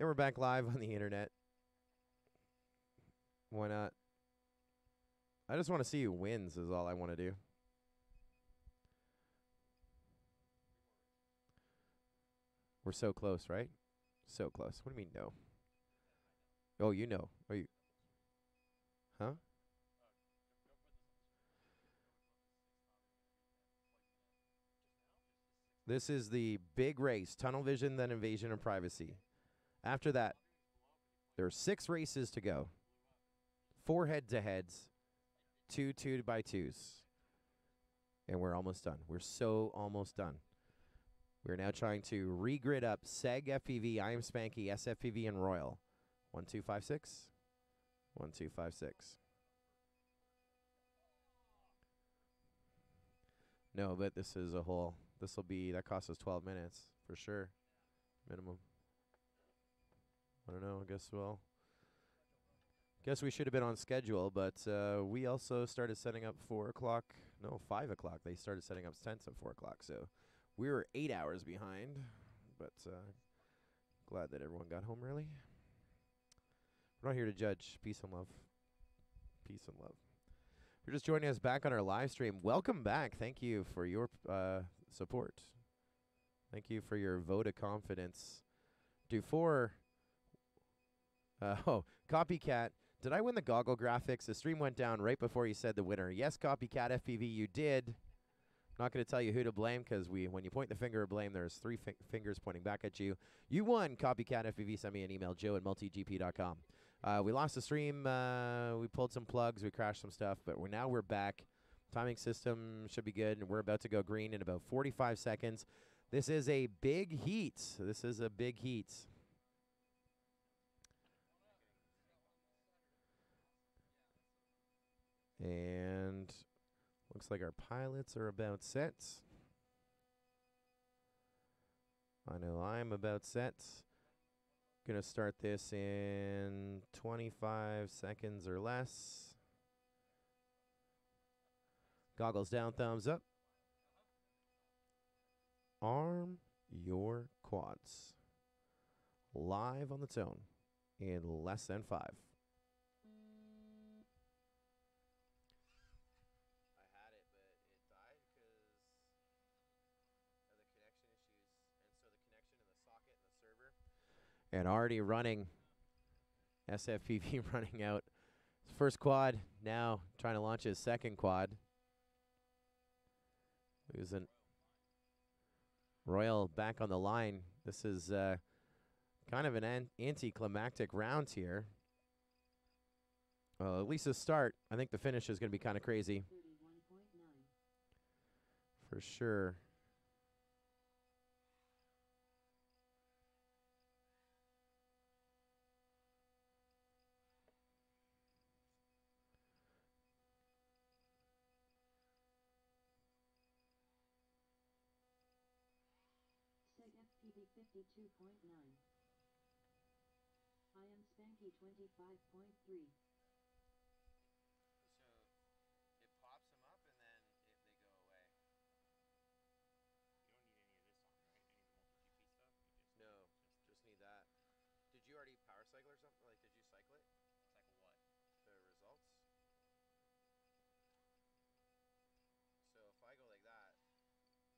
And we're back live on the internet. Why not? I just want to see who wins is all I want to do. We're so close, right? So close. What do you mean no? Oh, you know. Are you? Huh? This is the big race. Tunnel vision, then invasion of privacy. After that, there are 6 races to go. 4 head-to-heads. 2 2x2s. And we're almost done. We're so almost done. We're now trying to regrid up Seg FPV, I Am Spanky, SFPV, and Royal. 1 2 5 6. 1 2 5 6. No, but this is a whole. This will be, that costs us 12 minutes for sure, minimum. I don't know. I guess guess we should have been on schedule, but we also started setting up 4 o'clock. No, 5 o'clock. They started setting up tents at 4 o'clock, so we were 8 hours behind. But glad that everyone got home early. We're not here to judge. Peace and love. Peace and love. If you're just joining us back on our live stream, welcome back. Thank you for your support. Thank you for your vote of confidence. Dufour. Oh, Copycat. Did I win the goggle graphics? The stream went down right before you said the winner. Yes, Copycat FPV, you did. I'm not going to tell you who to blame because when you point the finger of blame, there's 3 fingers pointing back at you. You won, Copycat FPV. Send me an email, joe@multigp.com. We lost the stream. We pulled some plugs. We crashed some stuff, but now we're back. Timing system should be good, and we're about to go green in about 45 seconds. This is a big heat. This is a big heat. And looks like our pilots are about set. I know I'm about set. Gonna start this in 25 seconds or less. Goggles down, thumbs up. Arm your quads. Live on the tone in less than 5. And already running, SFPV running out. First quad, now trying to launch his second quad. Losing. Royal back on the line. This is kind of an anticlimactic round here. Well, at least the start. I think the finish is going to be kind of crazy. For sure. FPV 52.9. I Am Spanky 25.3. So it pops them up and then they go away. You don't need any of this on, right? Any of the MultiGP stuff? No, just need that. Did you already power cycle or something? Like, did you cycle it? Cycle what? The results? So if I go like that,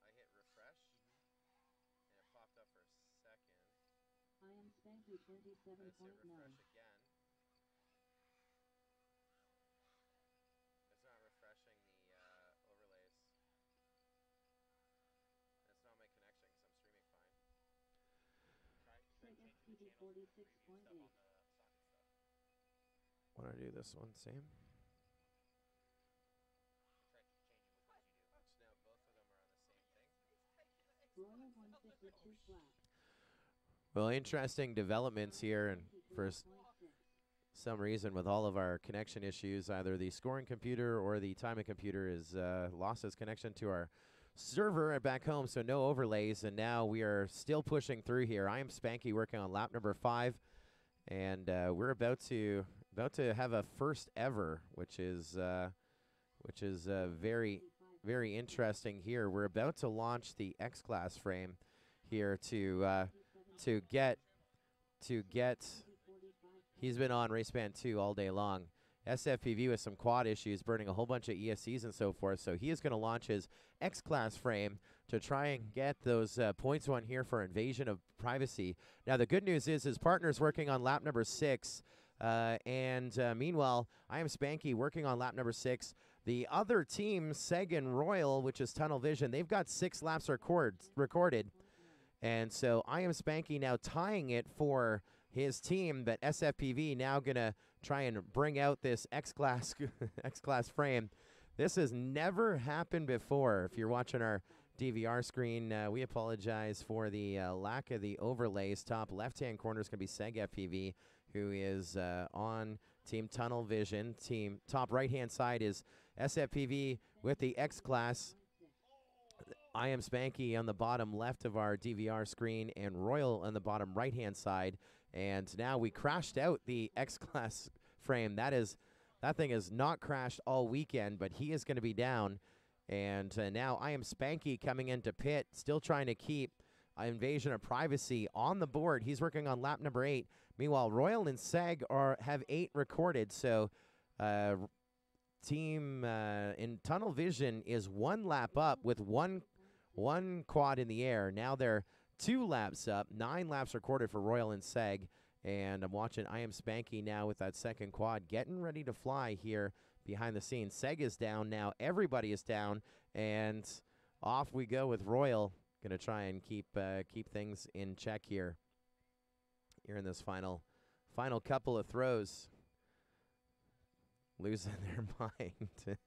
I hit refresh, and it popped up for a second. I Am Spanky 27.9. Let's hit refresh again. It's not refreshing the overlays. That's not my connection because I'm streaming fine. FPV 46.8. Want to do this one, Sam? So now both of them are on the same thing. Royal 152 flat. Well, interesting developments here, and for some reason with all of our connection issues, either the scoring computer or the timing computer is lost its connection to our server at back home, so no overlays, and now we are still pushing through here. I Am Spanky working on lap number 5, and we're about to have a first ever, which is very, very interesting here. We're about to launch the X-Class frame here to get to get. He's been on race band 2 all day long. SFPV with some quad issues, burning a whole bunch of ESCs and so forth. So he is going to launch his X-Class frame to try and get those points won here for Invasion of Privacy. Now, the good news is his partner's working on lap number 6. Meanwhile, I Am Spanky working on lap number 6. The other team, Seg and Royal, which is Tunnel Vision, they've got 6 laps recorded. And so I Am Spanky now tying it for his team, but SFPV now going to try and bring out this X-Class X-Class frame. This has never happened before. If you're watching our DVR screen, we apologize for the lack of the overlays. Top left-hand corner is going to be Seg FPV, who is on Team Tunnel Vision. Team top right-hand side is SFPV with the X-Class. I Am Spanky on the bottom left of our DVR screen, and Royal on the bottom right-hand side. And now we crashed out the X-Class frame. That thing has not crashed all weekend, but he is going to be down. And now I Am Spanky coming into pit, still trying to keep Invasion of Privacy on the board. He's working on lap number 8. Meanwhile, Royal and Seg have 8 recorded. So team in Tunnel Vision is 1 lap up with one quad in the air. Now they're 2 laps up, 9 laps recorded for Royal and Seg. And I'm watching I Am Spanky now with that second quad getting ready to fly here behind the scenes. Seg is down now. Everybody is down. And off we go with Royal. Going to try and keep things in check here in this final couple of throws. Losing their mind.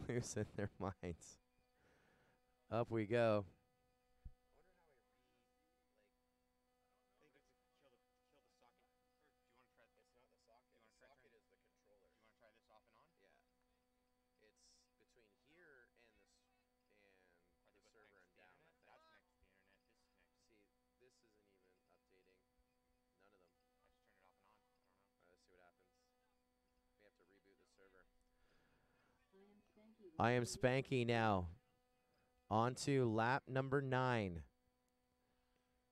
Losing their minds. Up we go. I Am Spanky now on to lap number 9.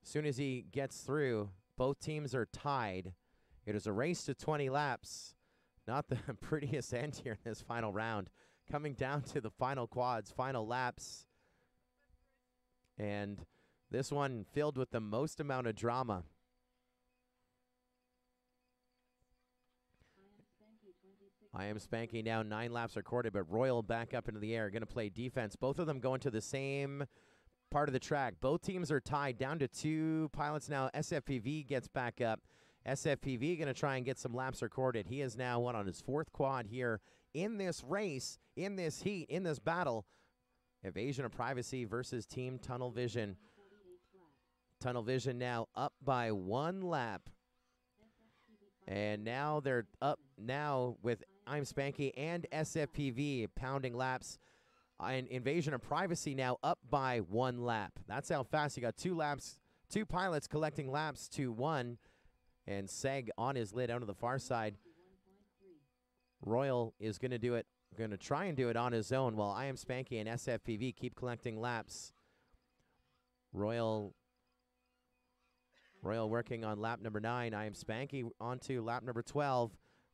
As soon as he gets through, both teams are tied. It is a race to 20 laps. Not the prettiest end here in this final round. Coming down to the final quads, final laps. And this one filled with the most amount of drama. I Am Spanky now 9 laps recorded, but Royal back up into the air, going to play defense. Both of them going to the same part of the track. Both teams are tied down to 2 pilots now. SFPV gets back up. SFPV going to try and get some laps recorded. He is now on his 4th quad here in this race, in this heat, in this battle. Invasion of Privacy versus Team Tunnel Vision. Tunnel Vision now up by 1 lap. And now they're up now with I'm Spanky and SFPV pounding laps. And Invasion of Privacy now up by 1 lap. That's how fast you got 2 laps, 2 pilots collecting laps to 1. And Seg on his lid out to the far side. Royal is going to do it, going to try and do it on his own while I Am Spanky and SFPV keep collecting laps. Royal working on lap number 9. I Am Spanky onto lap number 12.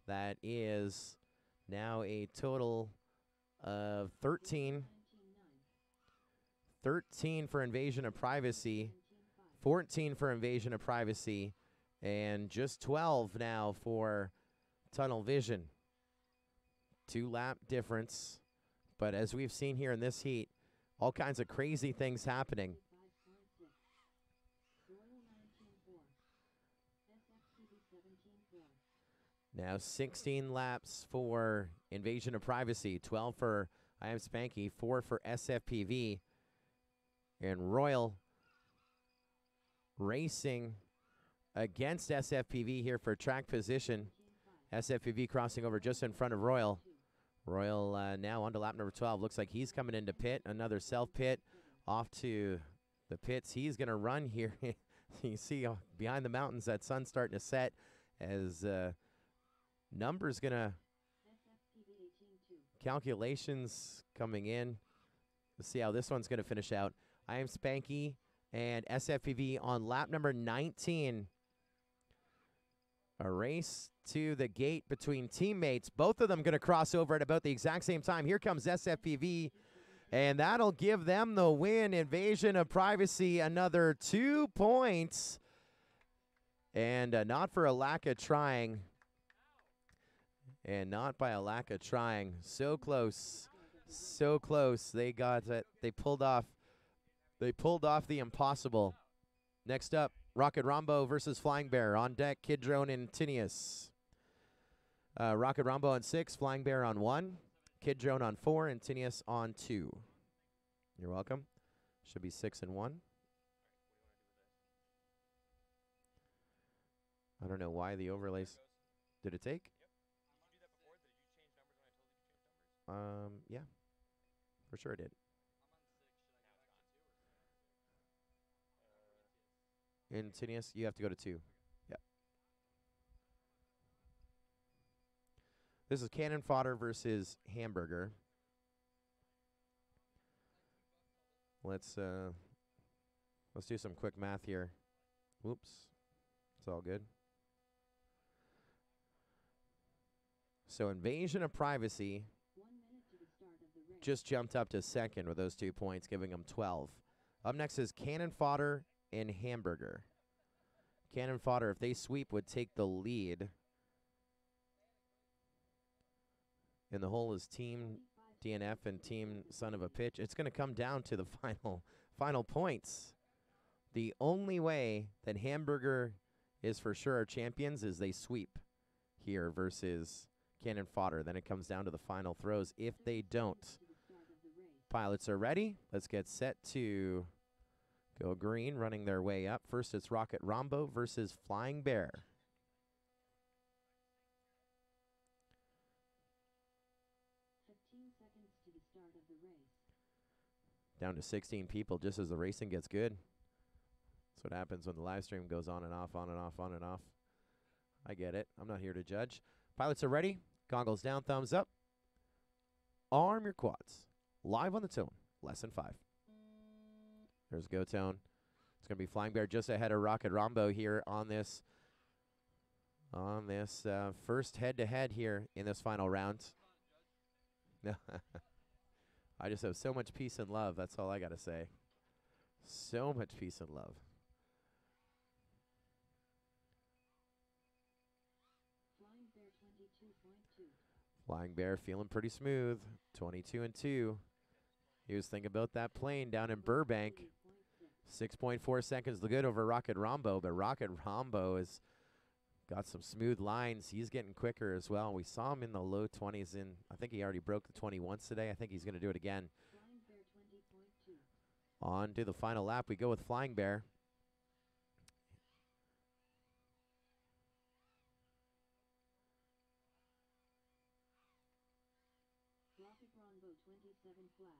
That is now a total of 13. 13 for Invasion of Privacy. 14 for Invasion of Privacy. And just 12 now for Tunnel Vision. 2 lap difference. But as we've seen here in this heat, all kinds of crazy things happening. Now 16 laps for Invasion of Privacy, 12 for I Am Spanky, 4 for SFPV. And Royal racing against SFPV here for track position. SFPV crossing over just in front of Royal. Royal now on to lap number 12. Looks like he's coming into pit. Another self-pit off to the pits. He's going to run here. You see behind the mountains that sun's starting to set as numbers going to calculations coming in. Let's see how this one's going to finish out. I Am Spanky and SFPV on lap number 19. A race to the gate between teammates. Both of them going to cross over at about the exact same time. Here comes SFPV, and that'll give them the win. Invasion of Privacy, another 2 points. And not for a lack of trying. And not by a lack of trying. So close. So close. They got it. They pulled off the impossible. Next up, Rocket Rombo versus Flying Bear. On deck, Kid Drone and Tinius. Rocket Rombo on 6, Flying Bear on 1, Kid Drone on 4, and Tinius on 2. You're welcome. Should be 6 and 1. I don't know why the overlays. Did it take? Yeah. For sure it did. In Tinius, you have to go to 2. Yeah. This is Cannon Fodder versus Hamburger. Let's do some quick math here. Whoops. It's all good. So Invasion of Privacy 1 minute to the start of the race. just jumped up to second with those 2 points, giving them 12. Up next is Cannon Fodder and Hamburger. Cannon Fodder, if they sweep, would take the lead. And the whole is Team DNF and Team Son of a Pitch. It's going to come down to the final points. The only way that Hamburger is for sure our champions is they sweep here versus Cannon Fodder. Then it comes down to the final throws if they don't. Pilots are ready. Let's get set to go green, running their way up. First, it's Rocket Rombo versus Flying Bear. To the start of the race. Down to 16 people just as the racing gets good. That's what happens when the live stream goes on and off, on and off, on and off. I get it. I'm not here to judge. Pilots are ready. Goggles down, thumbs up. Arm your quads. Live on the tone. Lesson 5. There's Go Tone. It's going to be Flying Bear just ahead of Rocket Rombo here on this first head-to-head here in this final round. I just have so much peace and love. That's all I got to say. So much peace and love. Flying Bear 22.2. Flying Bear feeling pretty smooth. 22 and 2. He was thinking about that plane down in Burbank. 6.4 seconds good over Rocket Rombo, but Rocket Rombo has got some smooth lines. He's getting quicker as well. We saw him in the low 20s. I think he already broke the 20 once today. I think he's going to do it again. Flying Bear 20.2. On to the final lap. We go with Flying Bear. Rocket Rombo 27 flat.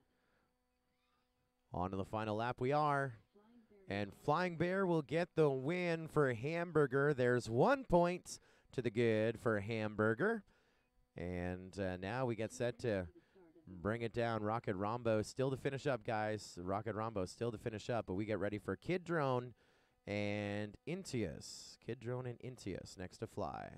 On to the final lap we are. Flying Bear And Flying Bear will get the win for Hamburger. There's 1 point to the good for Hamburger. And now we get set to bring it down. Rocket Rombo still to finish up, guys. Rocket Rombo still to finish up, but we get ready for Kid Drone and Intius. Kid Drone and Intius next to fly.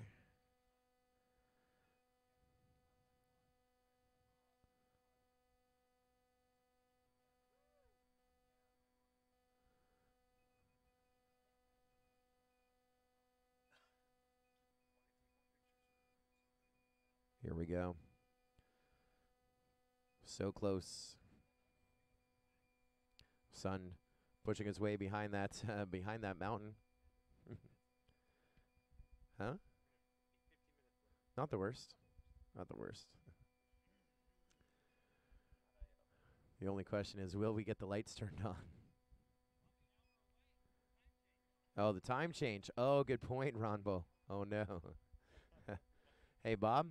Here we go. So close. Sun pushing his way behind that mountain. Huh? Not the worst. Not the worst. The only question is, will we get the lights turned on? Oh, the time change. Oh, good point, Ronbo. Oh, no. Hey, Bob.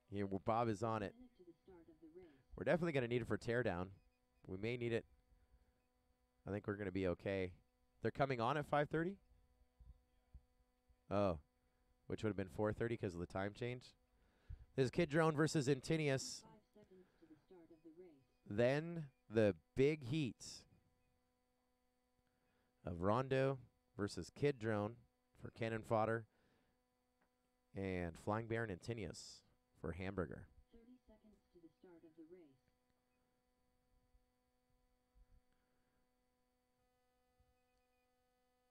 Here, Bob is on it. to the start of the race. We're definitely going to need it for teardown. We may need it. I think we're going to be okay. They're coming on at 5:30? Oh, which would have been 4:30 because of the time change. This is Kid Drone versus Intinius. 5 seconds to the start of the race. Then the big heat. of Rondo versus Kid Drone for Cannon Fodder, and Flying Baron and Tinius for Hamburger. 30 seconds to the start of the race.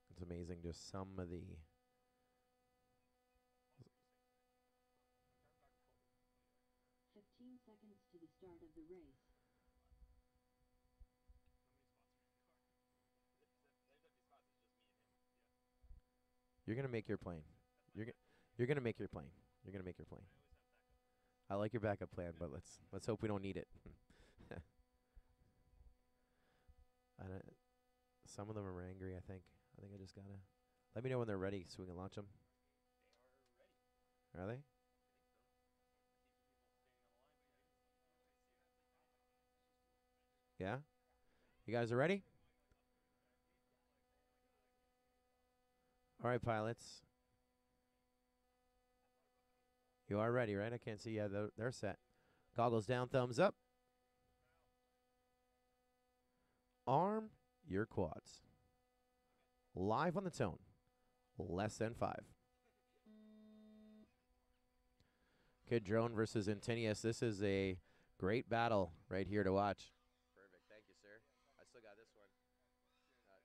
It's amazing just some of the 15 seconds to the start of the race. You're gonna make your plane. You're gonna make your plane. You're gonna make your plane. I like your backup plan, but let's hope we don't need it. Some of them are angry. I think I just gotta let me know when they're ready so we can launch them. Are they? Yeah. You guys are ready? All right, pilots. You are ready, right? I can't see. Yeah, they're set. Goggles down, thumbs up. Arm your quads. Live on the tone. Less than 5. Kid Drone versus Intinius. This is a great battle right here to watch. Perfect. Thank you, sir. I still got this one.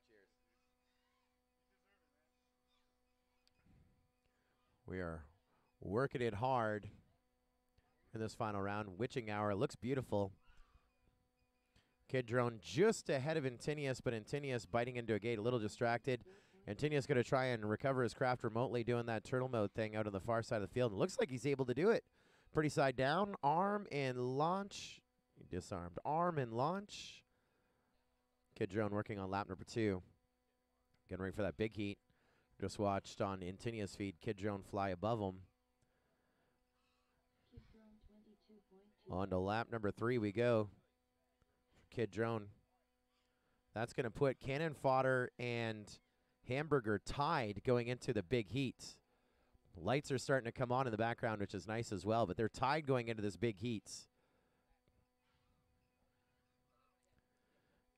Cheers. We are working it hard in this final round. Witching Hour looks beautiful. Kid Drone just ahead of Intinius, but Intinius biting into a gate, a little distracted. Intinius going to try and recover his craft remotely, doing that turtle mode thing out on the far side of the field. It looks like he's able to do it. Pretty side down, arm and launch. Disarmed. Arm and launch. Kid Drone working on lap number 2. Getting ready for that big heat. Just watched on Intinius feed Kid Drone fly above him. Kid Drone 22.2. On to lap number 3 we go. Kid Drone. That's going to put Cannon Fodder and Hamburger tied going into the big heat. Lights are starting to come on in the background, which is nice as well, but they're tied going into this big heat.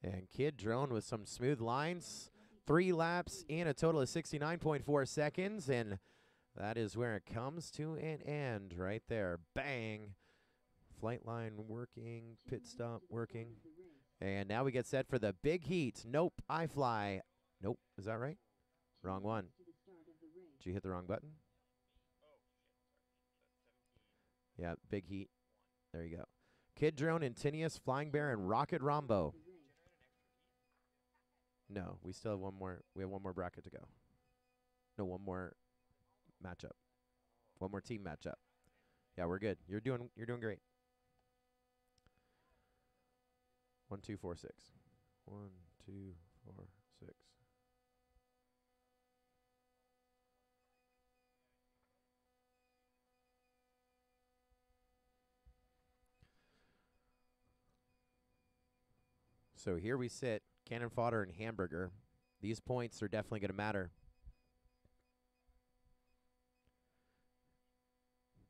And Kid Drone with some smooth lines. 3 laps in a total of 69.4 seconds, and that is where it comes to an end right there. Bang. Flight line working, pit stop working. And now we get set for the big heat. Nope, I fly. Nope, is that right? Wrong one. Did you hit the wrong button? Yeah, big heat. There you go. Kid Drone, Intinius, Flying Bear, and Rocket Rombo. No, we still have one more. We have one more bracket to go. No, one more matchup. One more team matchup. Yeah, we're good. You're doing great. 1, 2, 4, 6. 1, 2, 4, 6. So here we sit, Cannon Fodder and Hamburger. These points are definitely going to matter.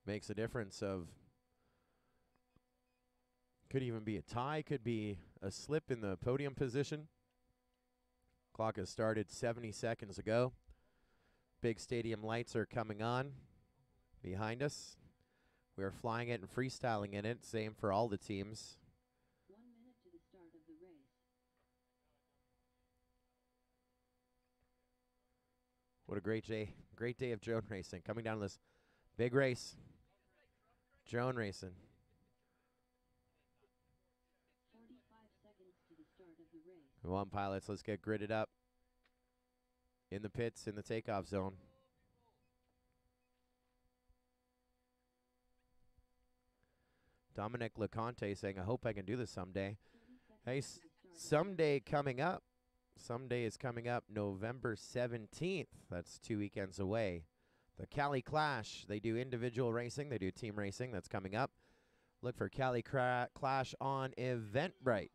Makes a difference of, could even be a tie, could be a slip in the podium position. Clock has started 70 seconds ago. Big stadium lights are coming on behind us. We are flying it and freestyling in it, same for all the teams. 1 minute to the start of the race. What a great day of drone racing. Coming down this big race. Drone racing. 45 seconds to the start of the race. Come on, pilots, let's get gridded up. In the pits, in the takeoff zone. Dominic LeConte saying, I hope I can do this someday. Hey, someday coming up. Someday is coming up November 17th. That's 2 weekends away. The Cali Clash. They do individual racing. They do team racing. That's coming up. Look for Cali Clash on Eventbrite.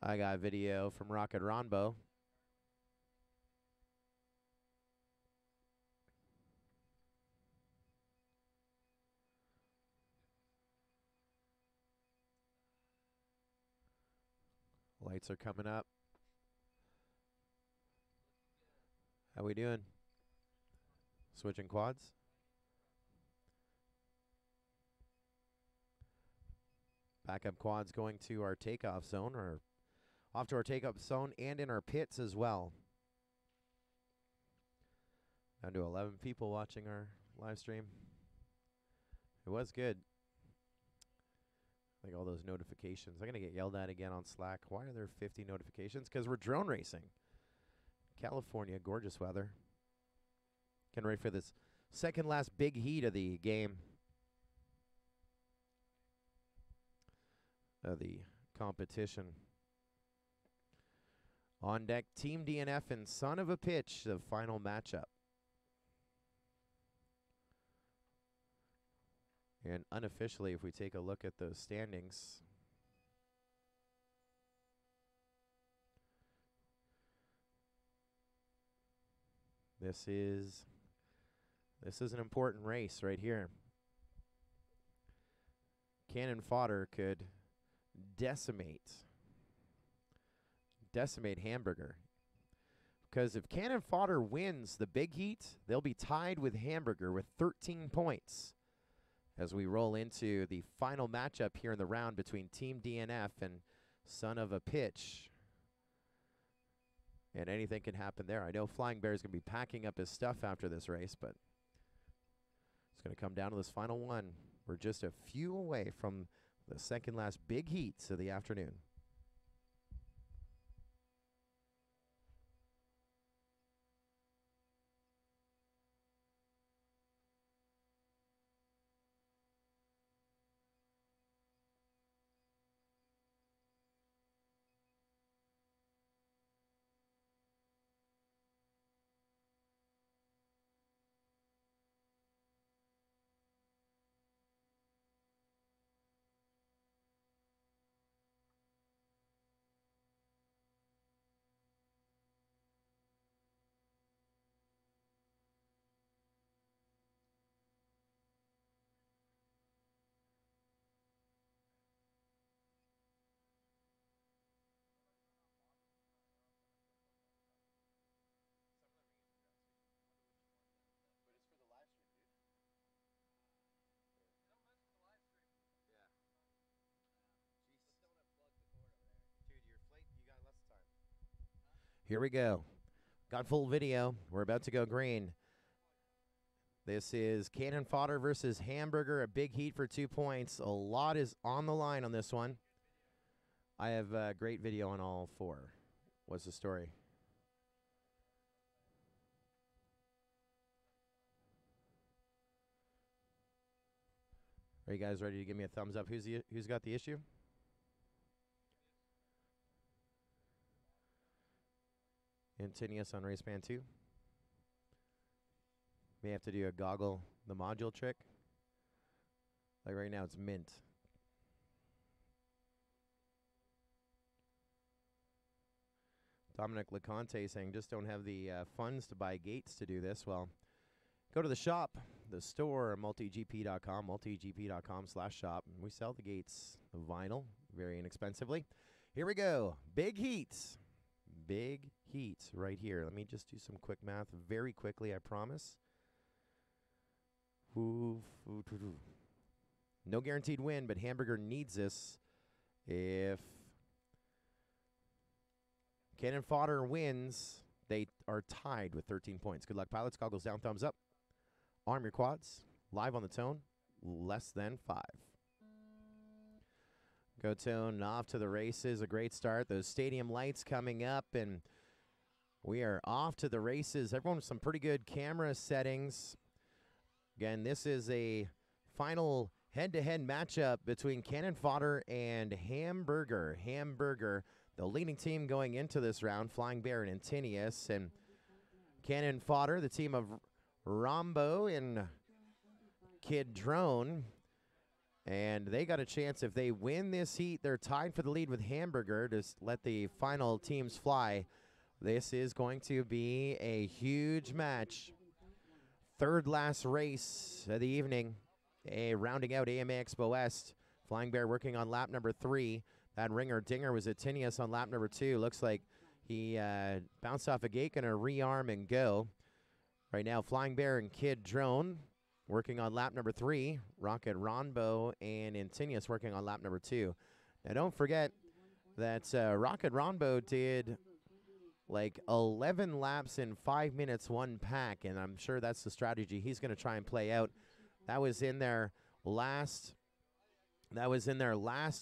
I got a video from Rocket Rombo. Lights are coming up. How we doing? Switching quads. Backup quads going to our takeoff zone, or off to our takeoff zone and in our pits as well. Down to 11 people watching our live stream. It was good. Like all those notifications. I'm going to get yelled at again on Slack. Why are there 50 notifications? Because we're drone racing. California, gorgeous weather. Getting ready for this second last big heat of the game. Of the competition. On deck, Team DNF and Son of a Pitch, the final matchup. And unofficially, if we take a look at those standings, this is an important race right here. Cannon Fodder could decimate Hamburger. Because if Cannon Fodder wins the big heat, they'll be tied with Hamburger with 13 points. As we roll into the final matchup here in the round between Team DNF and Son of a Pitch. And anything can happen there. I know Flying Bear is going to be packing up his stuff after this race, but it's going to come down to this final one. We're just a few away from the second last big heats of the afternoon. Here we go. Got full video. We're about to go green. This is Cannon Fodder versus Hamburger, a big heat for 2 points. A lot is on the line on this one. I have a great video on all four. What's the story? Are you guys ready to give me a thumbs up? Who's got the issue? Antinius on race band 2. May have to do a goggle the module trick. Like right now it's mint. Dominic LeConte saying just don't have the funds to buy gates to do this. Well, go to the shop, the store, multigp.com, multigp.com/shop. And we sell the gates, the vinyl, very inexpensively. Here we go. Big heats. Big heat right here. Let me just do some quick math very quickly, I promise. No guaranteed win, but Hamburger needs this. If Cannon Fodder wins, they are tied with 13 points. Good luck, pilots. Goggles down, thumbs up. Arm your quads. Live on the tone. Less than 5. Go Tone off to the races. A great start. Those stadium lights coming up, and we are off to the races. Everyone with some pretty good camera settings. Again, this is a final head-to-head matchup between Cannon Fodder and Hamburger. Hamburger, the leading team going into this round, Flying Bear and Antinius. And Cannon Fodder, the team of Rombo and Kid Drone. And they got a chance. If they win this heat, they're tied for the lead with Hamburger to let the final teams fly. This is going to be a huge match. Third last race of the evening. Rounding out AMA Expo West. Flying Bear working on lap number 3. That ringer dinger was Atinius on lap number 2. Looks like he bounced off a gate, going to rearm and go. Right now, Flying Bear and Kid Drone working on lap number 3. Rocket Ronbo and Intinius working on lap number 2. Now, don't forget that Rocket Ronbo did like 11 laps in 5 minutes, 1 pack, and I'm sure that's the strategy he's going to try and play out. That was in their last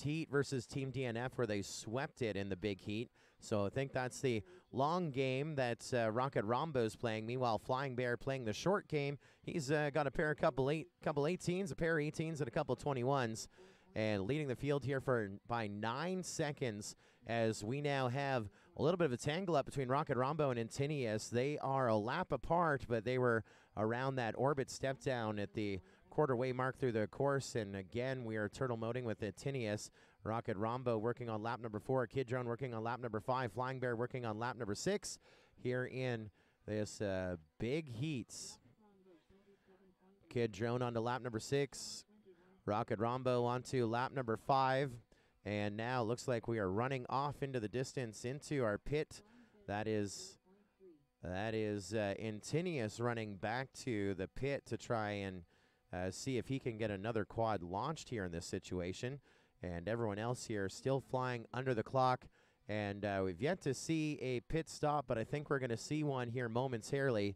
heat versus Team DNF, where they swept it in the big heat. So I think that's the long game that Rocket Rombo's playing. Meanwhile, Flying Bear playing the short game. He's got a couple 18s, a pair of 18s, and a couple 21s, and leading the field here by 9 seconds, as we now have a little bit of a tangle up between Rocket Rombo and Intinius. They are a lap apart, but they were around that orbit step down at the quarter-way mark through the course. And again, we are turtle moding with Intinius. Rocket Rombo working on lap number 4. Kid Drone working on lap number 5. Flying Bear working on lap number 6 here in this big heats. Kid Drone onto lap number 6. Rocket Rombo onto lap number 5. And now looks like we are running off into the distance into our pit. That is Intinius running back to the pit to try and see if he can get another quad launched here in this situation. And everyone else here still flying under the clock. And we've yet to see a pit stop, but I think we're going to see one here momentarily.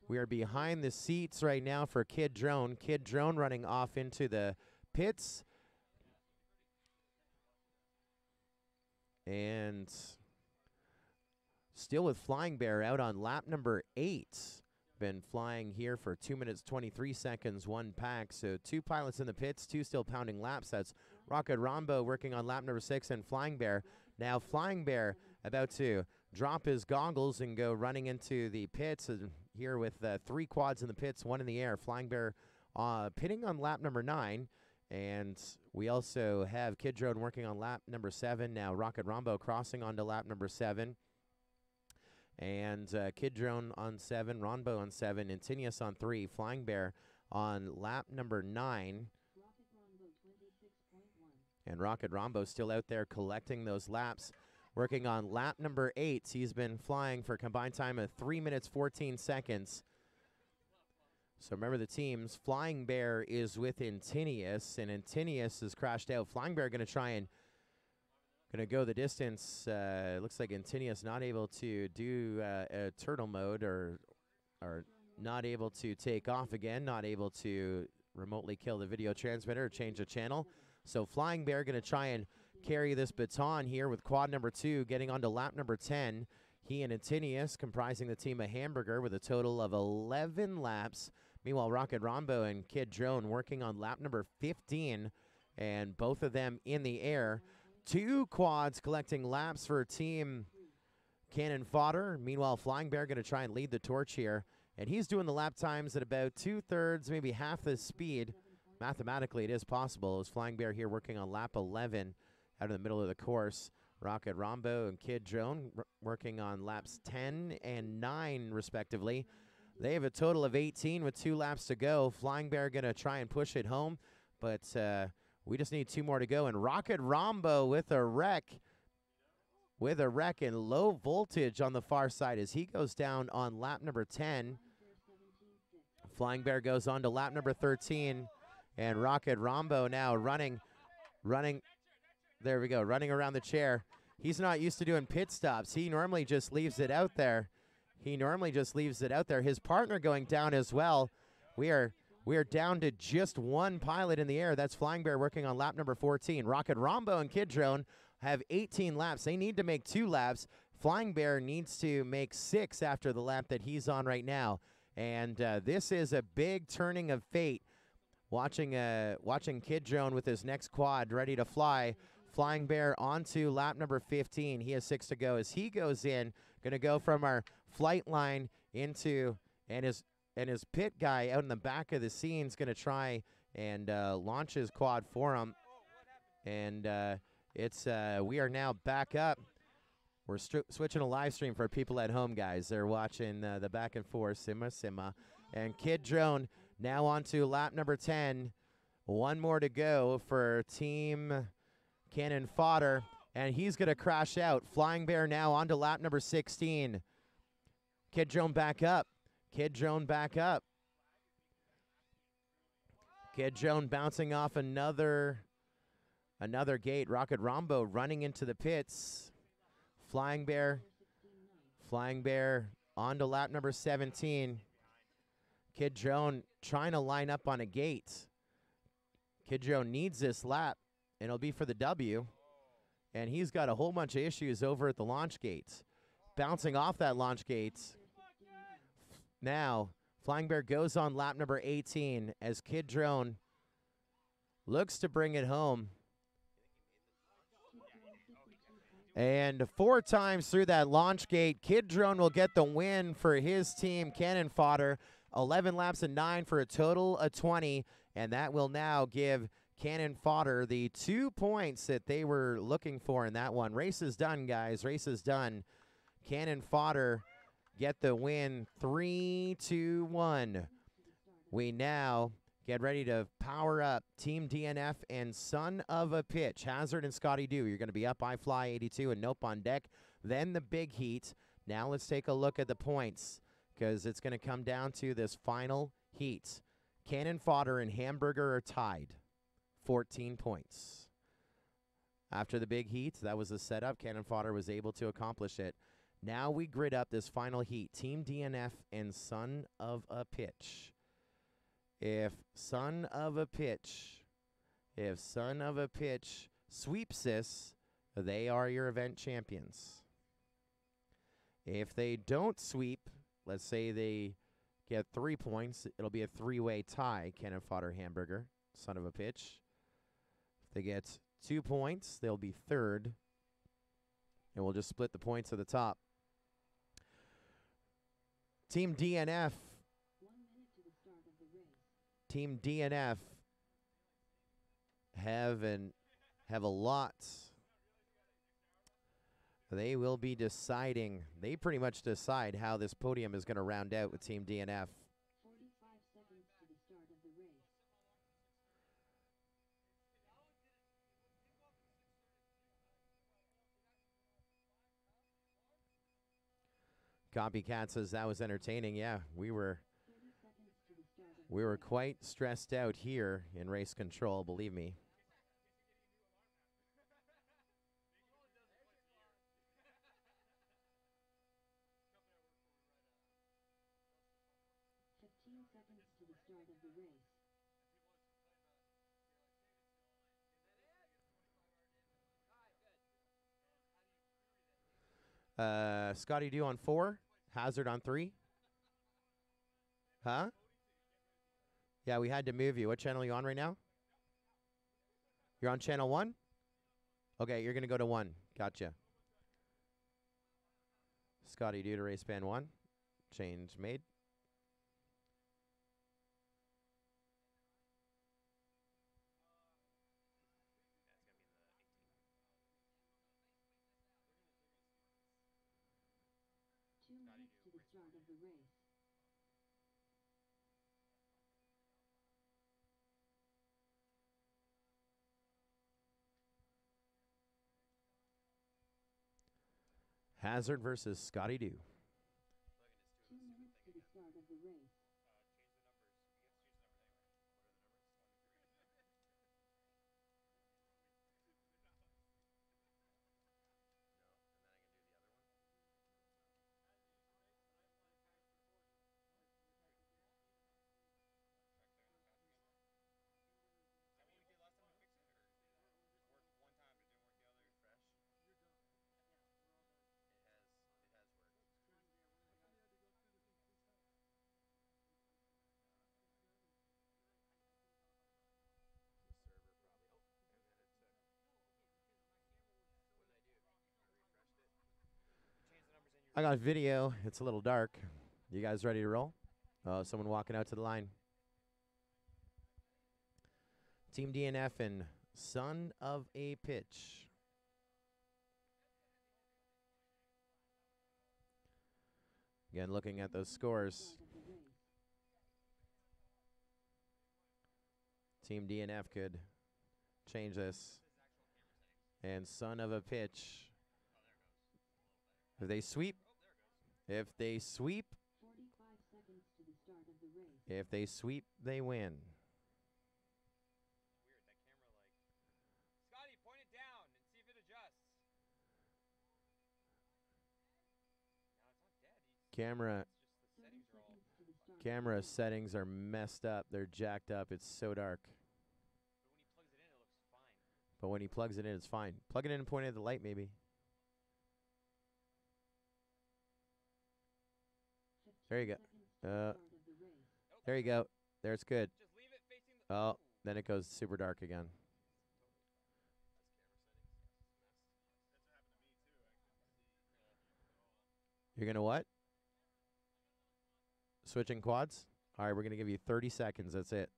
We are behind the seats right now for Kid Drone. Kid Drone running off into the pits. And still with Flying Bear out on lap number 8. Been flying here for 2 minutes, 23 seconds, 1 pack. So 2 pilots in the pits, 2 still pounding laps. That's Rocket Rombo working on lap number 6 and Flying Bear. Now Flying Bear about to drop his goggles and go running into the pits here with 3 quads in the pits, 1 in the air. Flying Bear pitting on lap number 9. And we also have Kid Drone working on lap number 7. Now Rocket Rombo crossing onto lap number 7. And Kid Drone on 7, Rombo on 7, Intinius on 3, Flying Bear on lap number 9. And Rocket Rombo still out there collecting those laps, working on lap number 8. He's been flying for a combined time of 3 minutes, 14 seconds. So remember the teams. Flying Bear is with Intinius, and Intinius has crashed out. Flying Bear going to try and go the distance. Looks like Intinius not able to do a turtle mode, or not able to take off again, not able to remotely kill the video transmitter or change the channel. So Flying Bear going to try and carry this baton here with quad number 2, getting onto lap number 10. He and Intinius comprising the team of Hamburger with a total of 11 laps. Meanwhile, Rocket Rombo and Kid Drone working on lap number 15, and both of them in the air. 2 quads collecting laps for Team Cannon Fodder. Meanwhile, Flying Bear going to try and lead the torch here, and he's doing the lap times at about 2/3, maybe half the speed. Mathematically, it is possible. As Flying Bear here working on lap 11 out in the middle of the course. Rocket Rombo and Kid Drone working on laps 10 and 9, respectively. They have a total of 18 with 2 laps to go. Flying Bear going to try and push it home, but we just need 2 more to go. And Rocket Rombo with a wreck in low voltage on the far side as he goes down on lap number 10. Flying Bear goes on to lap number 13, and Rocket Rombo now running. There we go, running around the chair. He's not used to doing pit stops. He normally just leaves it out there. His partner going down as well. We are down to just 1 pilot in the air. That's Flying Bear working on lap number 14. Rocket Rombo and Kid Drone have 18 laps. They need to make 2 laps. Flying Bear needs to make 6 after the lap that he's on right now. And this is a big turning of fate. Watching Kid Drone with his next quad ready to fly. Flying Bear onto lap number 15. He has 6 to go as he goes in. Going to go from our flight line into, and his pit guy out in the back of the scene's going to try and launch his quad for him. And we are now back up. We're switching to live stream for people at home, guys. They're watching the back and forth, Simma. And Kid Drone now on to lap number 10. 1 more to go for Team Cannon Fodder, and he's going to crash out. Flying Bear now onto lap number 16. Kid Drone back up. Kid Drone back up. Kid Drone bouncing off another gate. Rocket Rombo running into the pits. Flying Bear onto lap number 17. Kid Drone trying to line up on a gate. Kid Drone needs this lap, and it'll be for the W. And he's got a whole bunch of issues over at the launch gates. Bouncing off that launch gate. Now, Flying Bear goes on lap number 18 as Kid Drone looks to bring it home. And 4 times through that launch gate, Kid Drone will get the win for his team, Cannon Fodder. 11 laps and 9 for a total of 20. And that will now give Cannon Fodder the 2 points that they were looking for in that one. Race is done, guys. Race is done. Cannon Fodder get the win 3-1. We now get ready to power up Team DNF and Son of a Pitch. Hazard and Scotty Doo, you're going to be up I Fly 82 and Nope on deck. Then the big heat. Now let's take a look at the points because it's going to come down to this final heat. Cannon Fodder and Hamburger are tied, 14 points. After the big heat, that was the setup. Cannon Fodder was able to accomplish it. Now we grid up this final heat. Team DNF and Son of a Pitch. If Son of a Pitch sweeps this, they are your event champions. If they don't sweep, let's say they get 3 points, it'll be a 3-way tie, Cannon Fodder, Hamburger, Son of a Pitch. If they get 2 points, they'll be third, and we'll just split the points at the top. Team DNF. 1 minute to the start of the race. Team DNF have a lot. They will be deciding. They pretty much decide how this podium is going to round out with Team DNF. 45 seconds to the start of the race. Copycat says that was entertaining. Yeah, we were 30 seconds to the start of the we were race. quite stressed out here in race control, believe me. 15 seconds to the start of the race. Scotty Doo on 4, Hazard on 3. Huh? Yeah, we had to move you. What channel are you on right now? You're on channel 1? Okay, you're going to go to 1. Gotcha. Scotty Doo to race band 1. Change made. To the start of the race. Hazard versus Scotty Doo. 2 minutes to the start of the race. I got video. It's a little dark. You guys ready to roll? Oh, someone walking out to the line. Team DNF and Son of a Pitch. Again, looking at those scores. Team DNF could change this. And son of a pitch. If they sweep, 45 seconds to the start of the race. if they sweep, they win. Weird, that camera like... Scotty, point it down and see if it adjusts. No, it's not dead. Camera, It's just the 30 settings are all... seconds to the start of the camera race. settings are messed up. They're jacked up. It's so dark. But when he plugs it in, it looks fine. But when he plugs it in, it's fine. Plug it in and point it at the light, maybe. 15 There you go. seconds to the start of the race. Nope. There you go. There, it's good. Just leave it facing the... Oh, Ooh. then it goes super dark again. You're going to what? Switching quads? All right, we're going to give you 30 seconds. That's it.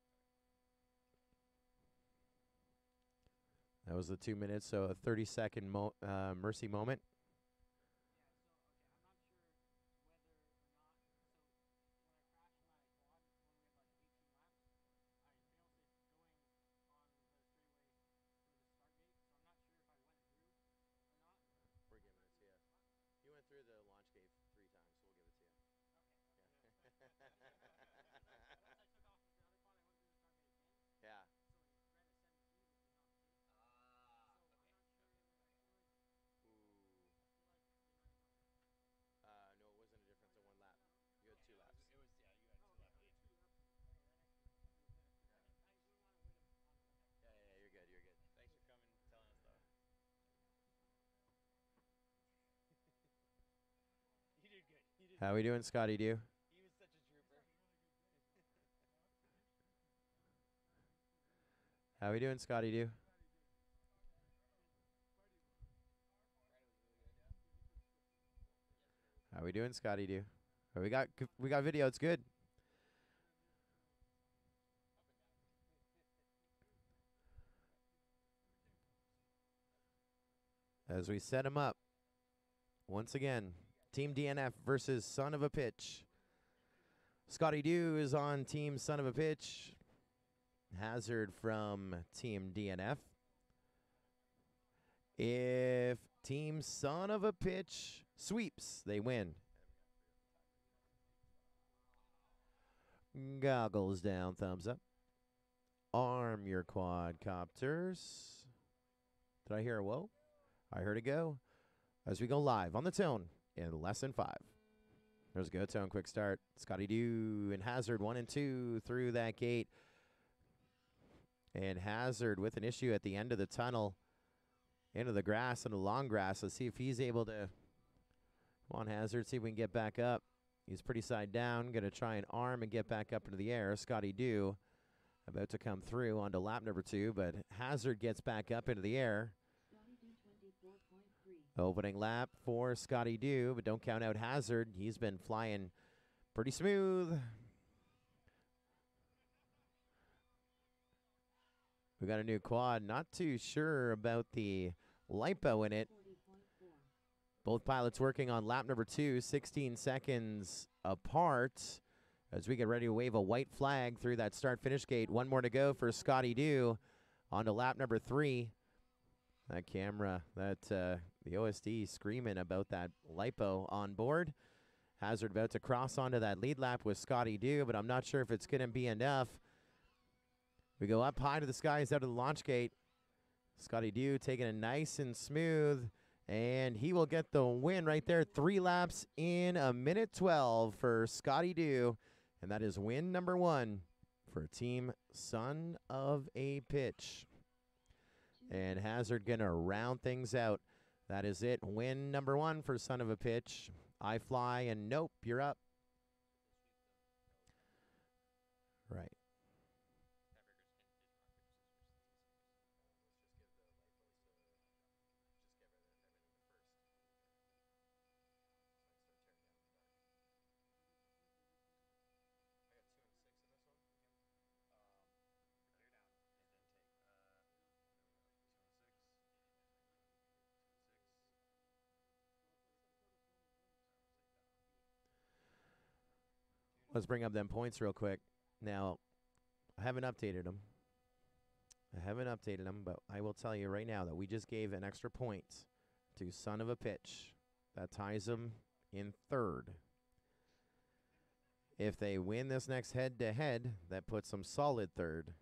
That was the 2 minutes, so a 30-second mercy moment. We're giving it to you. You went through the launch gate 3 times, so we'll give it to you. Yeah. No, it wasn't a difference of 1 lap. You had 2 laps. It was, yeah, you had 2 laps. Yeah, you're good, you're good. Thanks for coming and telling us, though. You did good. You did How we doing, Scotty Dew? He was such a trooper. How we doing, Scotty Dew? How we doing, Scotty Dew? Oh, we got video. It's good. As we set him up, once again, Team DNF versus Son of a Pitch. Scotty Dew is on Team Son of a Pitch. Hazard from Team DNF. If Team Son of a Pitch sweeps, they win. Goggles down, thumbs up. Arm your quadcopters. Did I hear a whoa? I heard a go. As we go live on the tone in less than 5. There's a go tone, quick start. Scotty Dew and Hazard 1 and 2 through that gate. And Hazard with an issue at the end of the tunnel. Into the grass and the long grass. Let's see if he's able to. Come on, Hazard. See if we can get back up. He's pretty side down. Going to try and arm and get back up into the air. Scotty Dew about to come through onto lap number 2. But Hazard gets back up into the air. Scotty Dew 24.3. Opening lap for Scotty Dew. But don't count out Hazard. He's been flying pretty smooth. We got a new quad. Not too sure about the LiPo in it. 40.4. Both pilots working on lap number 2, 16 seconds apart. As we get ready to wave a white flag through that start-finish gate. 1 more to go for Scotty Dew on to lap number 3. That camera, the OSD screaming about that LiPo on board. Hazard about to cross onto that lead lap with Scotty Dew, but I'm not sure if it's going to be enough. We go up high to the skies out of the launch gate. Scotty Dew taking it nice and smooth, and he will get the win right there. 3 laps in a minute 12 for Scotty Dew, and that is win number 1 for Team Son of a Pitch. And Hazard going to round things out. That is it. Win number 1 for Son of a Pitch. I fly, and nope, you're up. Right. Let's bring up them points real quick. Now, I haven't updated them. I haven't updated them, but I will tell you right now that we just gave an extra point to Son of a Pitch. That ties them in third. If they win this next head-to-head, that puts them solid third.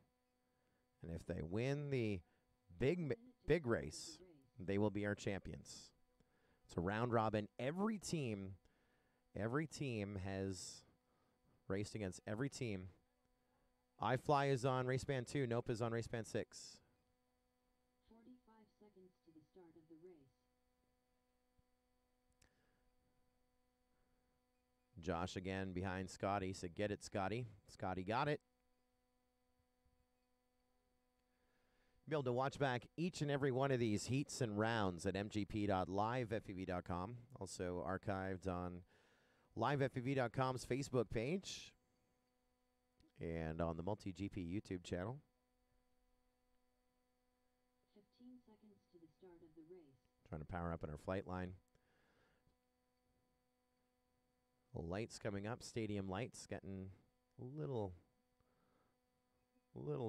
And if they win the big race, they will be our champions. It's a round robin. Every team has raced against every team. iFly is on race band 2. Nope is on race band 6. 45 seconds to the start of the race. Josh again behind Scotty. Said, get it, Scotty. Scotty got it. Be able to watch back each and every one of these heats and rounds at mgp.livefev.com. Also archived on livefev.com's Facebook page and on the MultiGP YouTube channel. 15 seconds to the start of the race. Trying to power up in our flight line. Lights coming up, stadium lights getting a little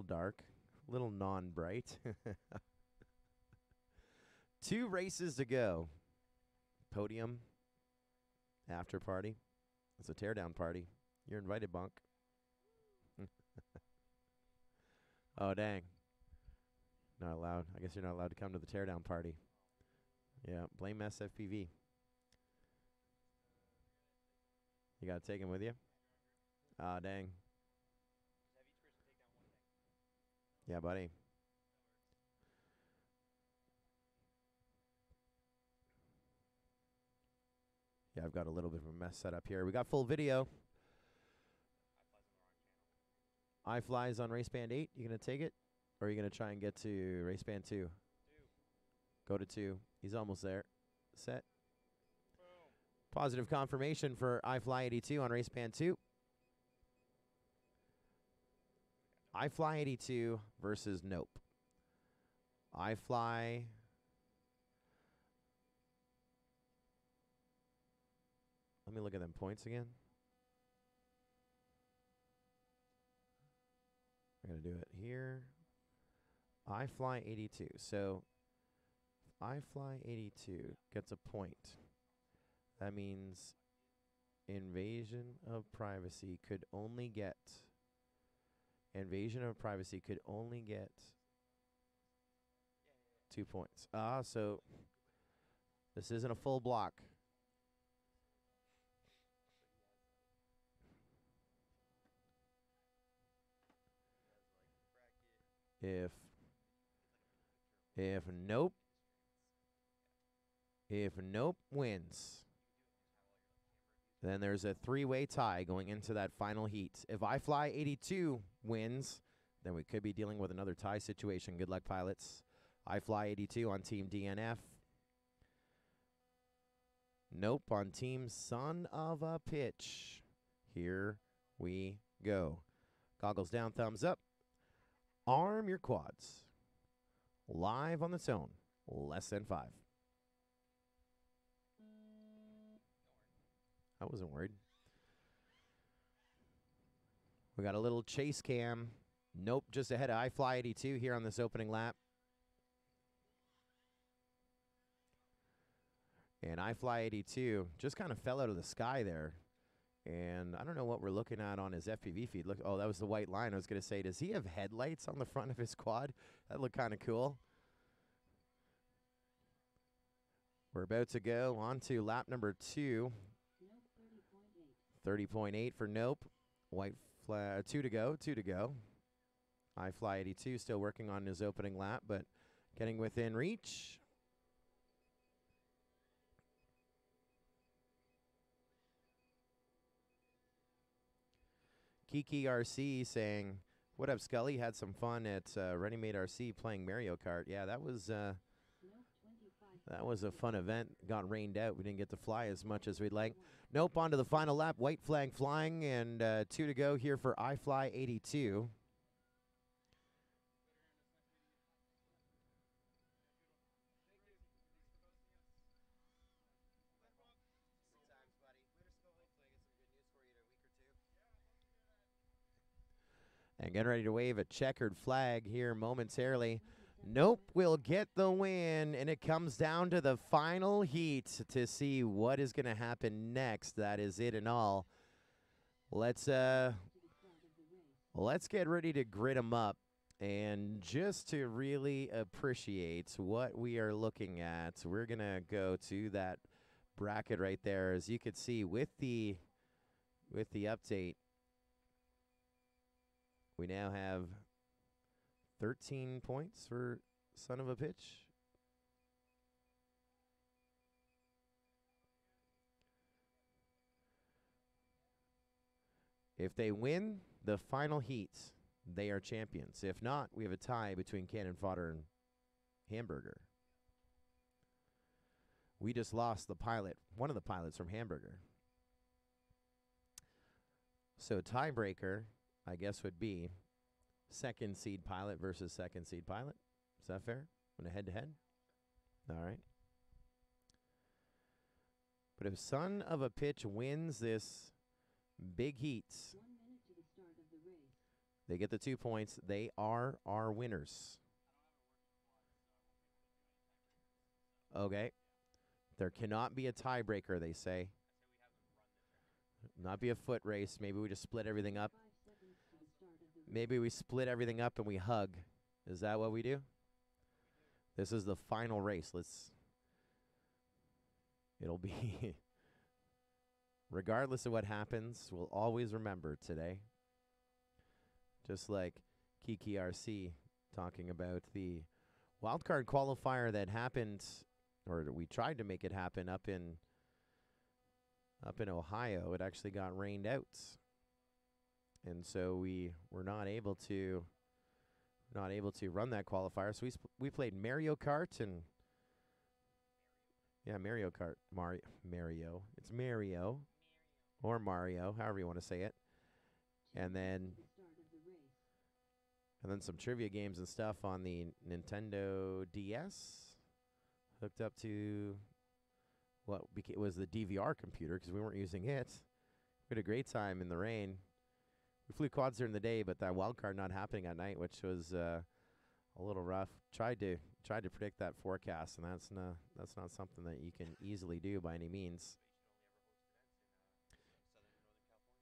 dark, a little non-bright. 2 races to go. Podium, after party. It's a teardown party. You're invited, Bunk. Oh, dang. Not allowed. I guess you're not allowed to come to the teardown party. Yeah, blame SFPV. You got to take him with you? Ah, dang. Yeah, buddy. Yeah, I've got a little bit of a mess set up here. We got full video. iFly's on race band 8. You going to take it? Or are you going to try and get to race band 2? 2. Go to 2. He's almost there. Set. Positive confirmation for iFly 82 on race band 2. iFly 82 versus Nope. iFly. Let me look at them points again. I'm going to do it here. iFly 82. So iFly 82 gets a point. That means invasion of privacy could only get 2 points. So this isn't a full block. If Nope wins, then there's a 3-way tie going into that final heat. If iFly 82 wins, then we could be dealing with another tie situation. Good luck, pilots. iFly 82 on Team DNF. Nope on Team Son of a Pitch. Here we go. Goggles down, thumbs up. Arm your quads. Live on the zone. Less than 5. I wasn't worried. We got a little chase cam. Nope, just ahead of iFly 82 here on this opening lap. And iFly 82 just kind of fell out of the sky there. And I don't know what we're looking at on his FPV feed. Look, oh, that was the white line. I was going to say, does he have headlights on the front of his quad? That looked kind of cool. We're about to go on to lap number 2. 30.8 for Nope. White flag, 2 to go. iFly 82 still working on his opening lap, but getting within reach. Kiki RC saying, what up, Scully? Had some fun at ReadyMadeRC playing Mario Kart. Yeah, that was a fun event. Got rained out. We didn't get to fly as much as we'd like. Nope, on to the final lap. White flag flying, and 2 to go here for iFly 82. And getting ready to wave a checkered flag here momentarily. Nope will get the win, and it comes down to the final heat to see what is going to happen next. That is it and all. Let's get ready to grid them up, and just to really appreciate what we are looking at, we're going to go to that bracket right there. As you can see with the update, we now have 13 points for Son of a Pitch. If they win the final heat, they are champions. If not, we have a tie between Cannon Fodder and Hamburger. We just lost the pilot, one of the pilots from Hamburger. So tiebreaker, I guess, would be second seed pilot versus second seed pilot. Is that fair? On a head-to-head? All right. But if Son of a Pitch wins this big heat, 1 minute to the start of the race. they get the 2 points. They are our winners. Okay. There cannot be a tiebreaker, they say. Not be a foot race. Maybe we just split everything up. 5 seconds to the start of the race. Maybe we split everything up and we hug. Is that what we do? This is the final race. It'll be, regardless of what happens, we'll always remember today. Just like Kiki RC talking about the wildcard qualifier that happened, or we tried to make it happen up in Ohio. It actually got rained out, and so we were not able to run that qualifier. So we played Mario Kart and Mario Kart, Mario. It's Mario or Mario, however you want to say it, and then some trivia games and stuff on the Nintendo DS, hooked up to what was the DVR computer because we weren't using it. We had a great time in the rain. We flew quads during the day, but that wild card not happening at night, which was a little rough. Tried to predict that forecast, and that's not something that you can easily do by any means.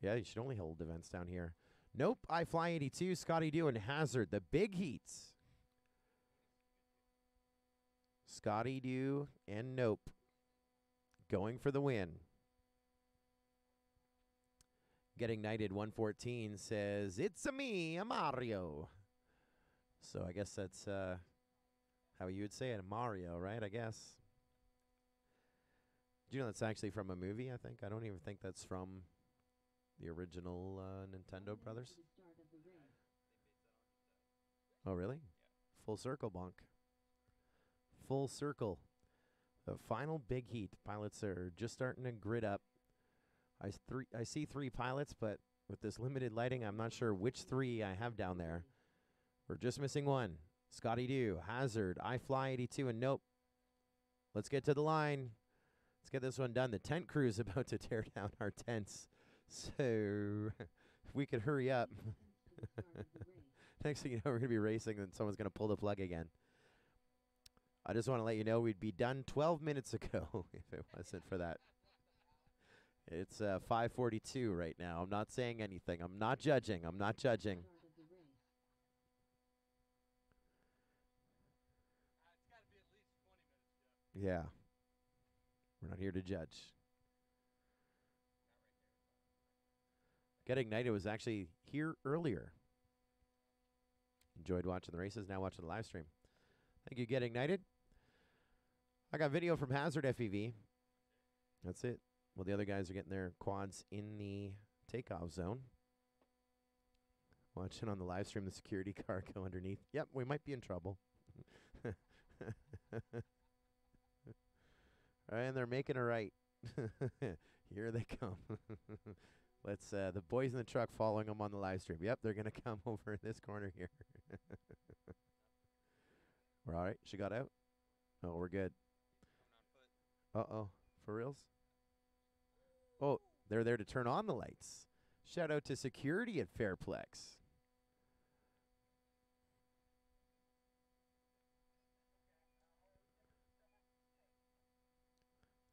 Yeah, you should only hold events down here. Nope, I Fly 82, Scotty Dew and Hazard, the big heats. Scotty Dew and Nope going for the win. Getting Knighted 114 says, "It's a me, a Mario." So I guess that's how you would say it, a Mario, right? I guess. Do you know that's actually from a movie, I think? I don't even think that's from the original Nintendo Brothers. Oh, really? Full circle, bonk. Full circle. The final big heat. Pilots are just starting to grid up. I see 3 pilots, but with this limited lighting, I'm not sure which 3 I have down there. We're just missing 1. Scotty Dew, Hazard, I Fly 82, and Nope. Let's get to the line. Let's get this one done. The tent crew is about to tear down our tents. So if we could hurry up. Next thing you know, we're going to be racing and someone's going to pull the plug again. I just want to let you know we'd be done 12 minutes ago if it wasn't for that. It's 5:42 right now. I'm not saying anything. I'm not judging. I'm not judging. Yeah. We're not here to judge. Get Ignited was actually here earlier. Enjoyed watching the races, now watching the live stream. Thank you, Get Ignited. I got video from Hazard FEV. That's it. Well, the other guys are getting their quads in the takeoff zone. Watching on the live stream the security car go underneath. Yep, we might be in trouble. All right, and they're making a right. Here they come. Let's the boys in the truck following them on the live stream. Yep, they're gonna come over in this corner here. We're all right. She got out. Oh, we're good. Uh-oh, for reals? Oh, they're there to turn on the lights. Shout out to security at Fairplex.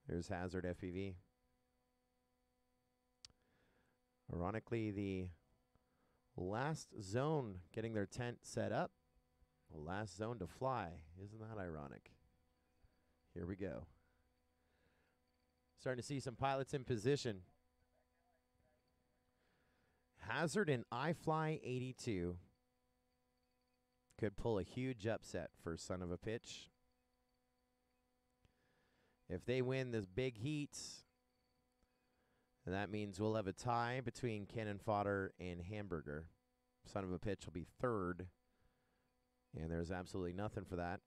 There's Hazard FPV. Ironically, the last zone getting their tent set up. The last zone to fly. Isn't that ironic? Here we go. Starting to see some pilots in position. Hazard and iFly 82 could pull a huge upset for Son of a Pitch. If they win this big heat, that means we'll have a tie between Cannon Fodder and Hamburger. Son of a Pitch will be third, and there's absolutely nothing for that.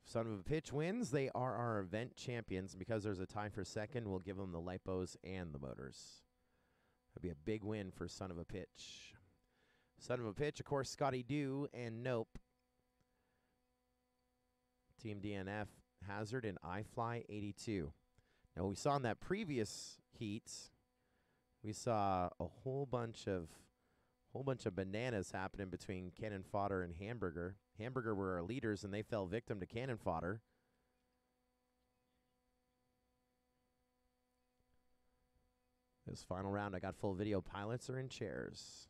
If Son of a Pitch wins, they are our event champions. And because there's a tie for second, we'll give them the lipos and the motors. That'd be a big win for Son of a Pitch. Son of a Pitch, of course, Scotty Dew and Nope. Team DNF, Hazard and iFly 82. Now, we saw in that previous heat, we saw a whole bunch of bananas happening between Cannon Fodder and Hamburger. Hamburger were our leaders, and they fell victim to Cannon Fodder. This final round, I got full video. Pilots are in chairs.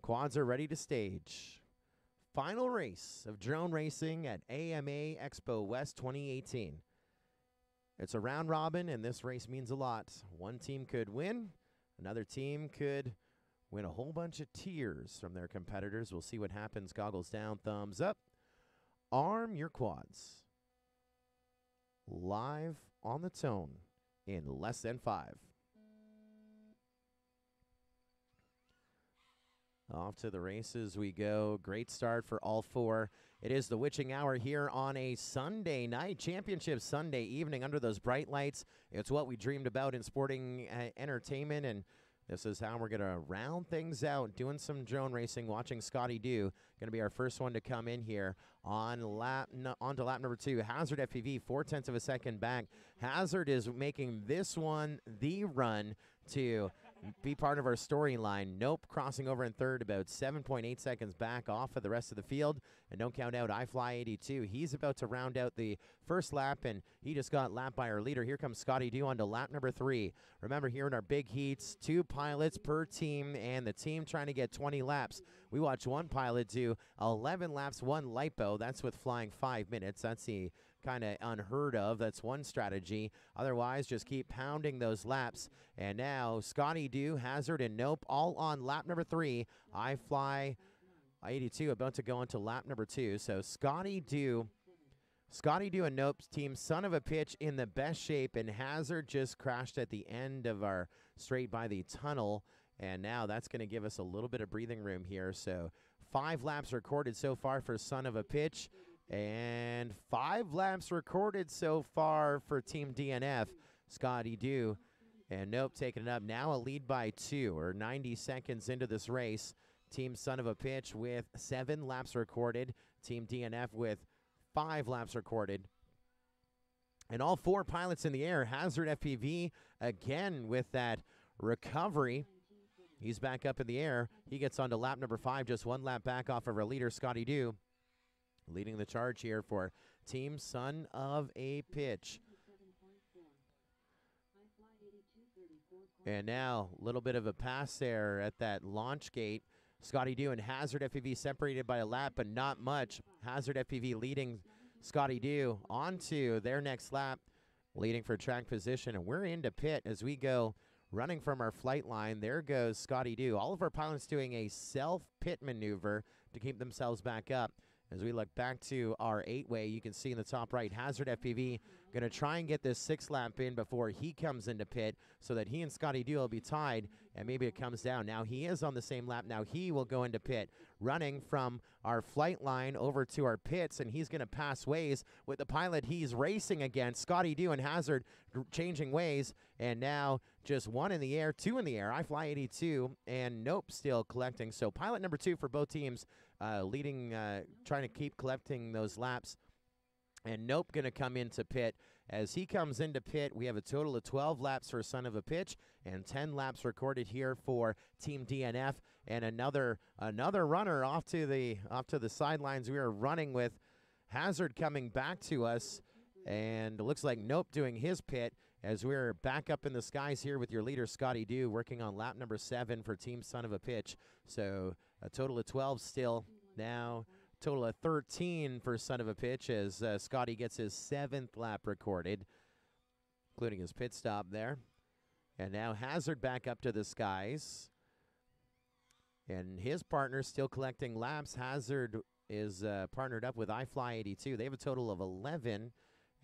Quads are ready to stage. Final race of drone racing at AMA Expo West 2018. It's a round robin, and this race means a lot. One team could win. Another team could win a whole bunch of tears from their competitors. We'll see what happens. Goggles down, thumbs up. Arm your quads. Live on the tone in less than 5. Off to the races we go. Great start for all four. It is the witching hour here on a Sunday night, championship Sunday evening under those bright lights. It's what we dreamed about in sporting entertainment, and this is how we're going to round things out, doing some drone racing, watching Scotty Dew. Going to be our first one to come in here on onto lap number 2. Hazard FPV, 0.4 of a second back. Hazard is making this one the run to be part of our storyline. Nope, crossing over in third, about 7.8 seconds back off of the rest of the field. And don't count out iFly 82. He's about to round out the first lap, and he just got lapped by our leader. Here comes Scotty Dew on to lap number 3. Remember, here in our big heats, 2 pilots per team, and the team trying to get 20 laps. We watch one pilot do 11 laps, 1 lipo. That's with flying 5 minutes. That's the kind of unheard of. That's one strategy. Otherwise, just keep pounding those laps. And now Scotty Dew, Hazard, and Nope all on lap number 3. iFly 82 about to go into lap number 2. So Scotty Dew and Nope's team, Son of a Pitch, in the best shape, and Hazard just crashed at the end of our straight by the tunnel. And now that's going to give us a little bit of breathing room here. So 5 laps recorded so far for Son of a Pitch, and 5 laps recorded so far for Team DNF. Scotty Dew and Nope taking it up. Now a lead by 2, or 90 seconds into this race. Team Son of a Pitch with 7 laps recorded. Team DNF with 5 laps recorded. And all 4 pilots in the air. Hazard FPV again with that recovery. He's back up in the air. He gets on to lap number 5, just 1 lap back off of our leader, Scotty Dew. Leading the charge here for Team Son of a Pitch. And now a little bit of a pass there at that launch gate. Scotty Dew and Hazard FPV separated by a lap, but not much. Hazard FPV leading Scotty Dew onto their next lap, leading for track position. And we're into pit as we go running from our flight line. There goes Scotty Dew. All of our pilots doing a self-pit maneuver to keep themselves back up. As we look back to our 8-way, you can see in the top right, Hazard FPV going to try and get this 6 lap in before he comes into pit so that he and Scotty Dew will be tied, and maybe it comes down. Now he is on the same lap. Now he will go into pit, running from our flight line over to our pits, and he's going to pass ways with the pilot he's racing against. Scotty Dew and Hazard changing ways, and now just 1 in the air, 2 in the air. iFly 82 and Nope still collecting. So pilot number 2 for both teams leading, trying to keep collecting those laps. And Nope going to come into pit. As he comes into pit, we have a total of 12 laps for Son of a Pitch and 10 laps recorded here for Team DNF. And another runner off to the sidelines. We are running with Hazard coming back to us. And it looks like Nope doing his pit as we're back up in the skies here with your leader, Scotty Dew, working on lap number 7 for Team Son of a Pitch. So a total of 12 still. Now total of 13 for Son of a Pitch as Scotty gets his 7th lap recorded, including his pit stop there. And now Hazard back up to the skies. And his partner still collecting laps. Hazard is partnered up with iFly82. They have a total of 11.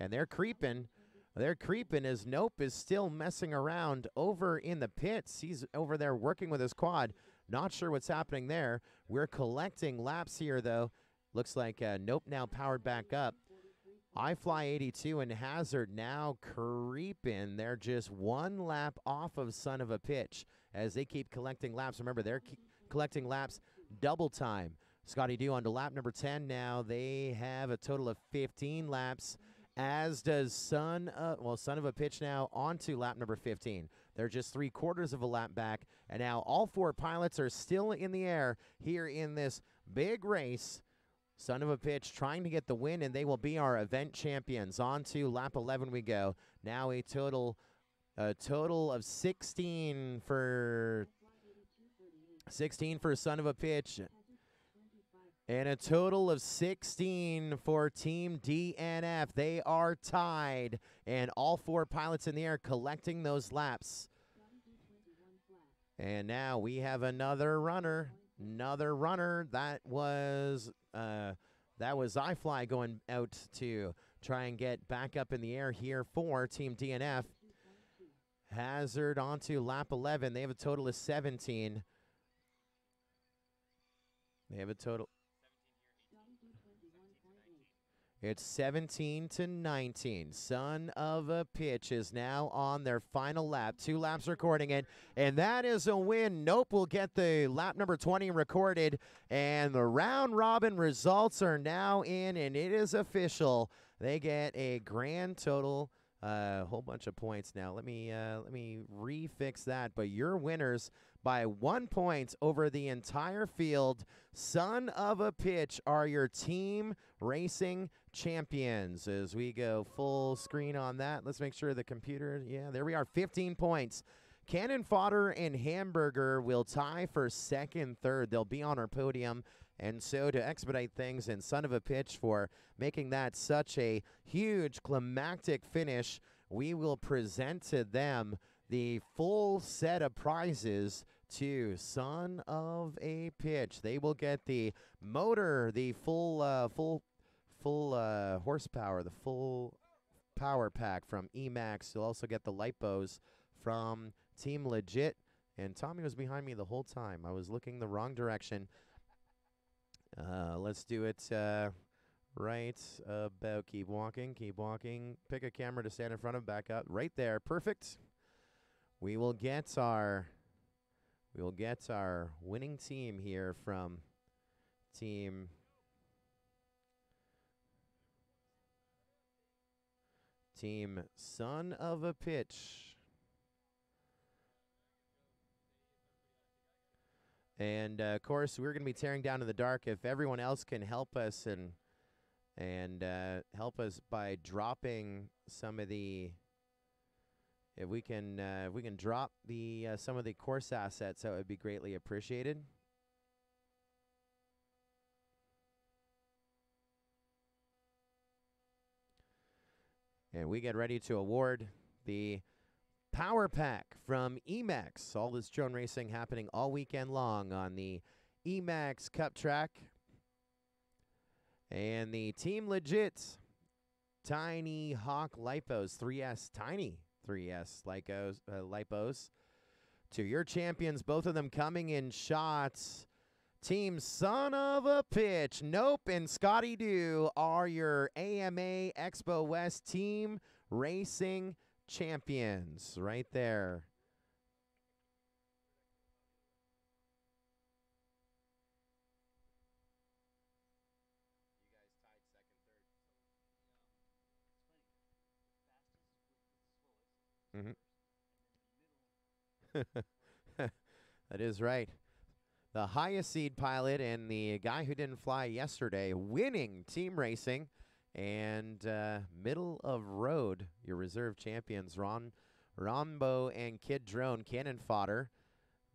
And they're creeping. They're creeping as Nope is still messing around over in the pits. He's over there working with his quad. Not sure what's happening there. We're collecting laps here, though. Looks like Nope now powered back up. iFly82 and Hazard now creeping. They're just 1 lap off of Son of a Pitch as they keep collecting laps. Remember, they're collecting laps double time. Scotty Dew on to lap number 10 now. They have a total of 15 laps. As does Son of a Pitch now onto lap number 15. They're just 3/4 of a lap back, and now all 4 pilots are still in the air here in this big race. Son of a Pitch trying to get the win, and they will be our event champions. On to lap 11 we go. Now a total of 16 for Son of a Pitch. And a total of 16 for Team DNF. They are tied, and all 4 pilots in the air collecting those laps. And now we have another runner. That was iFly going out to try and get back up in the air here for Team DNF. Hazard onto lap 11. They have a total of 17. They have a total. It's 17-19. Son of a Pitch is now on their final lap. 2 laps recording it, and that is a win. Nope will get the lap number 20 recorded, and the round robin results are now in, and it is official. They get a grand total, a whole bunch of points now. Let me refix that. But your winners by 1 point over the entire field. Son of a Pitch are your team racing champions. As we go full screen on that, let's make sure the computer, yeah, there we are, 15 points. Cannon Fodder and Hamburger will tie for 2nd, 3rd. They'll be on our podium. And so to expedite things, and Son of a Pitch for making that such a huge climactic finish, we will present to them the full set of prizes to Son of a Pitch. They will get the motor, the full horsepower, the full power pack from Emax. You'll also get the lipos from Team Legit. And Tommy was behind me the whole time. I was looking the wrong direction. Let's do it right about. Keep walking. Pick a camera to stand in front of. Back up. Right there. Perfect. We will get our winning team here from Team Son of a Pitch. And of course, we're going to be tearing down in the dark. If everyone else can help us and help us by dropping some of the, if we can drop the some of the course assets, that would be greatly appreciated. And we get ready to award the Power Pack from Emax. All this drone racing happening all weekend long on the Emax Cup track. And the Team Legit Tiny Hawk Lipos 3S, tiny 3S Lipos to your champions, both of them coming in shots. Team Son of a Pitch, Nope and Scotty Dew are your AMA Expo West Team Racing champions right there. That is right. The highest seed pilot and the guy who didn't fly yesterday winning team racing And middle of road, your reserve champions, Rombo and Kid Drone, cannon fodder.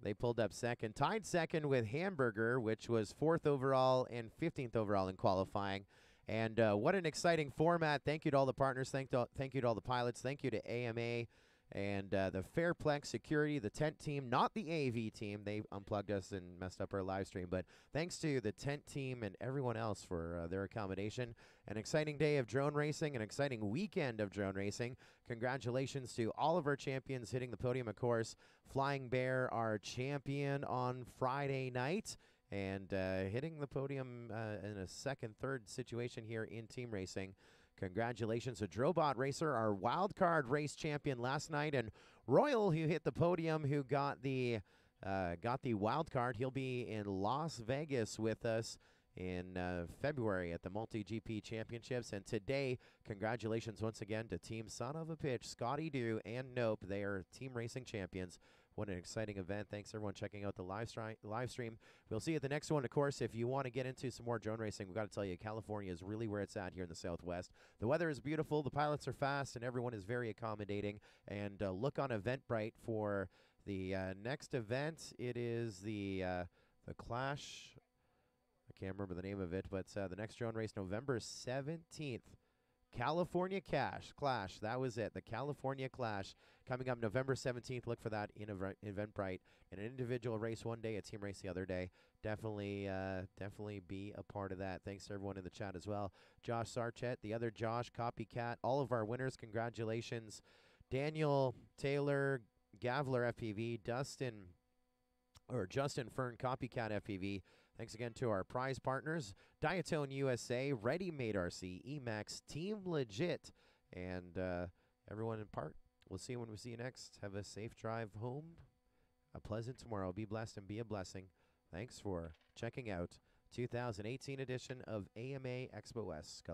They pulled up second. Tied second with Hamburger, which was 4th overall and 15th overall in qualifying. And what an exciting format. Thank you to all the partners. Thank you to all the pilots. Thank you to AMA and the Fairplex Security, the tent team, not the AV team. They unplugged us and messed up our live stream. But thanks to the tent team and everyone else for their accommodation. An exciting day of drone racing, an exciting weekend of drone racing. Congratulations to all of our champions hitting the podium, of course. Flying Bear, our champion on Friday night. And hitting the podium in a second, third situation here in team racing. Congratulations to Drobot Racer, our Wildcard race champion last night, and Royal, who hit the podium, who got the Wildcard. He'll be in Las Vegas with us in February at the MultiGP Championships. And today, congratulations once again to Team Son of a Pitch, Scotty Dew, and Nope. They are team racing champions. What an exciting event. Thanks, everyone, checking out the live stream. We'll see you at the next one. Of course, if you want to get into some more drone racing, we've got to tell you, California is really where it's at here in the Southwest. The weather is beautiful, the pilots are fast, and everyone is very accommodating. And look on Eventbrite for the next event. It is the Clash. I can't remember the name of it, but the next drone race, November 17th. California Clash. That was it. The California Clash coming up November 17th. Look for that in Eventbrite. An individual race one day, a team race the other day. Definitely be a part of that. Thanks to everyone in the chat as well. Josh Sarchet, the other Josh, Copycat, all of our winners. Congratulations. Daniel Taylor, Gavler FPV, Justin Fern, Copycat FPV. Thanks again to our prize partners, Diatone USA, ReadyMadeRC, Emax, Team Legit, and everyone in part. We'll see you when we see you next. Have a safe drive home, a pleasant tomorrow. Be blessed and be a blessing. Thanks for checking out 2018 edition of AMA Expo West.